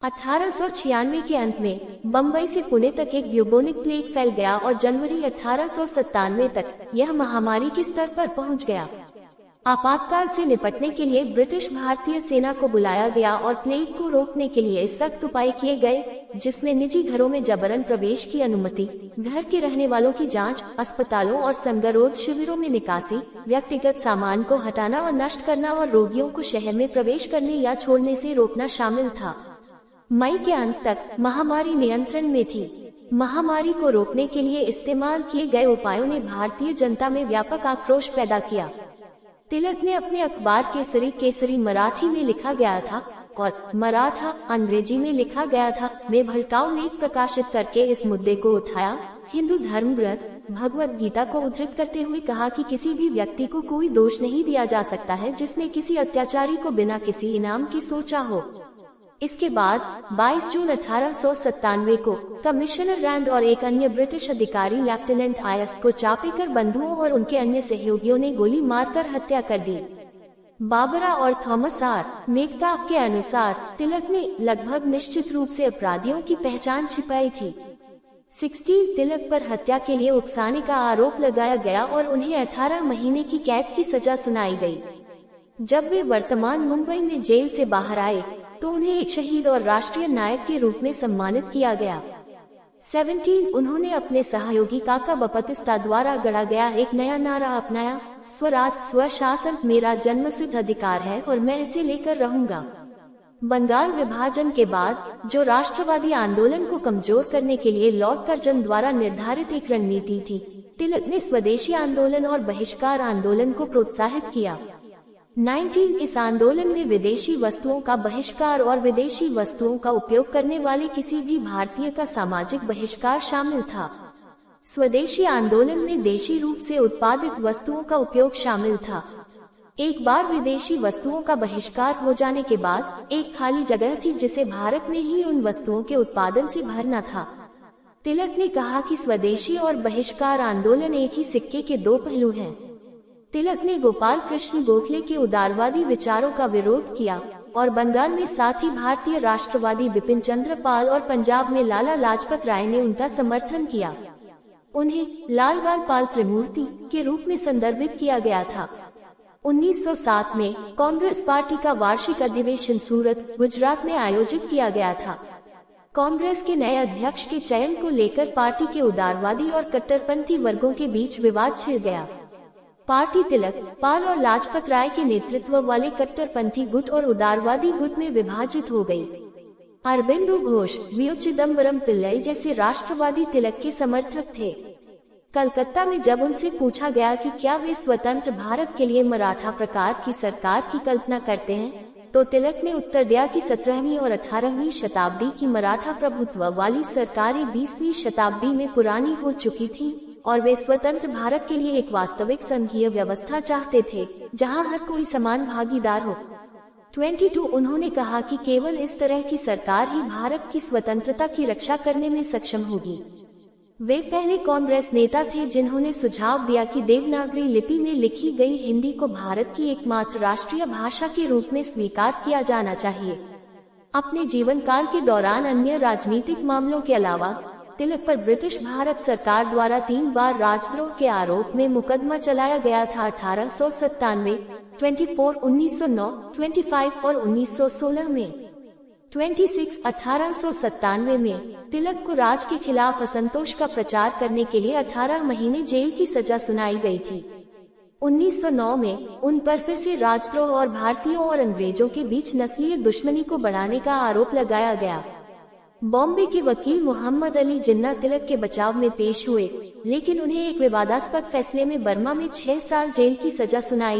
1896 के अंत में बम्बई से पुणे तक एक ब्यूबोनिक प्लेग फैल गया और जनवरी 1897 तक यह महामारी के स्तर पर पहुंच गया। आपातकाल से निपटने के लिए ब्रिटिश भारतीय सेना को बुलाया गया और प्लेग को रोकने के लिए सख्त उपाय किए गए, जिसमें निजी घरों में जबरन प्रवेश की अनुमति, घर के रहने वालों की जांच, अस्पतालों और संगरोध शिविरों में निकासी, व्यक्तिगत सामान को हटाना और नष्ट करना और रोगियों को शहर में प्रवेश करने या छोड़ने से रोकना शामिल था। मई के अंत तक महामारी नियंत्रण में थी। महामारी को रोकने के लिए इस्तेमाल किए गए उपायों ने भारतीय जनता में व्यापक आक्रोश पैदा किया। तिलक ने अपने अखबार केसरी मराठी में लिखा गया था और मराठा अंग्रेजी में लिखा गया था में भड़काऊ लेख प्रकाशित करके इस मुद्दे को उठाया। हिंदू धर्म ग्रंथ भगवत गीता को उद्धृत करते हुए कहा कि किसी भी व्यक्ति को कोई दोष नहीं दिया जा सकता है जिसने किसी अत्याचारी को बिना किसी इनाम की सोचा हो। इसके बाद 22 जून 1897 को कमिश्नर रैंड और एक अन्य ब्रिटिश अधिकारी लेफ्टिनेंट आयस को चापे कर बंधुओं और उनके अन्य सहयोगियों ने गोली मारकर हत्या कर दी। बाबरा और थॉमस आर मेटकाफ के अनुसार तिलक ने लगभग निश्चित रूप से अपराधियों की पहचान छिपाई थी। 16 तिलक पर हत्या के लिए उकसाने का आरोप लगाया गया और उन्हें 18 महीने की कैद की सजा सुनाई गई। जब वे वर्तमान मुंबई में जेल से बाहर आए तो उन्हें एक शहीद और राष्ट्रीय नायक के रूप में सम्मानित किया गया। 17 उन्होंने अपने सहयोगी काका बपतिस्ता द्वारा गढ़ा गया एक नया नारा अपनाया, स्वराज स्वशासन मेरा जन्मसिद्ध अधिकार है और मैं इसे लेकर रहूंगा। बंगाल विभाजन के बाद जो राष्ट्रवादी आंदोलन को कमजोर करने के लिए लॉर्ड कर्जन द्वारा निर्धारित एक रणनीति थी, तिलक ने स्वदेशी आंदोलन और बहिष्कार आंदोलन को प्रोत्साहित किया। 19 इस आंदोलन में विदेशी वस्तुओं का बहिष्कार और विदेशी वस्तुओं का उपयोग करने वाले किसी भी भारतीय का सामाजिक बहिष्कार शामिल था। स्वदेशी आंदोलन में देशी रूप से उत्पादित वस्तुओं का उपयोग शामिल था। एक बार विदेशी वस्तुओं का बहिष्कार हो जाने के बाद एक खाली जगह थी जिसे भारत में ही उन वस्तुओं के उत्पादन से भरना था। तिलक ने कहा कि स्वदेशी और बहिष्कार आंदोलन एक ही सिक्के के दो पहलू हैं। तिलक ने गोपाल कृष्ण गोखले के उदारवादी विचारों का विरोध किया और बंगाल में साथ ही भारतीय राष्ट्रवादी बिपिन चंद्र पाल और पंजाब में लाला लाजपत राय ने उनका समर्थन किया। उन्हें लाल बाल पाल त्रिमूर्ति के रूप में संदर्भित किया गया था। 1907 में कांग्रेस पार्टी का वार्षिक अधिवेशन सूरत, गुजरात में आयोजित किया गया था। कांग्रेस के नए अध्यक्ष के चयन को लेकर पार्टी के उदारवादी और कट्टरपंथी वर्गों के बीच विवाद छिड़ गया। पार्टी तिलक, पाल और लाजपत राय के नेतृत्व वाले कट्टरपंथी गुट और उदारवादी गुट में विभाजित हो गई। अरबिंदो घोष, वी चिदम्बरम पिल्लई जैसे राष्ट्रवादी तिलक के समर्थक थे। कलकत्ता में जब उनसे पूछा गया कि क्या वे स्वतंत्र भारत के लिए मराठा प्रकार की सरकार की कल्पना करते हैं, तो तिलक ने उत्तर दिया कि 17वीं और 18वीं शताब्दी की मराठा प्रभुत्व वाली सरकारें 20वीं शताब्दी में पुरानी हो चुकी थी और वे स्वतंत्र भारत के लिए एक वास्तविक संघीय व्यवस्था चाहते थे जहां हर कोई समान भागीदार हो। 22 उन्होंने कहा कि केवल इस तरह की सरकार ही भारत की स्वतंत्रता की रक्षा करने में सक्षम होगी। वे पहले कांग्रेस नेता थे जिन्होंने सुझाव दिया कि देवनागरी लिपि में लिखी गई हिंदी को भारत की एकमात्र राष्ट्रीय भाषा के रूप में स्वीकार किया जाना चाहिए। अपने जीवन काल के दौरान अन्य राजनीतिक मामलों के अलावा तिलक पर ब्रिटिश भारत सरकार द्वारा 3 बार राजद्रोह के आरोप में मुकदमा चलाया गया था। 1897, 24, 1909, 25 और 1916 में। 26 1897 में तिलक को राज के खिलाफ असंतोष का प्रचार करने के लिए 18 महीने जेल की सजा सुनाई गई थी। 1909 में उन पर फिर से राजद्रोह और भारतीयों और अंग्रेजों के बीच नस्लीय दुश्मनी को बढ़ाने का आरोप लगाया गया। बॉम्बे के वकील मोहम्मद अली जिन्ना तिलक के बचाव में पेश हुए, लेकिन उन्हें एक विवादास्पद फैसले में बर्मा में 6 साल जेल की सजा सुनाई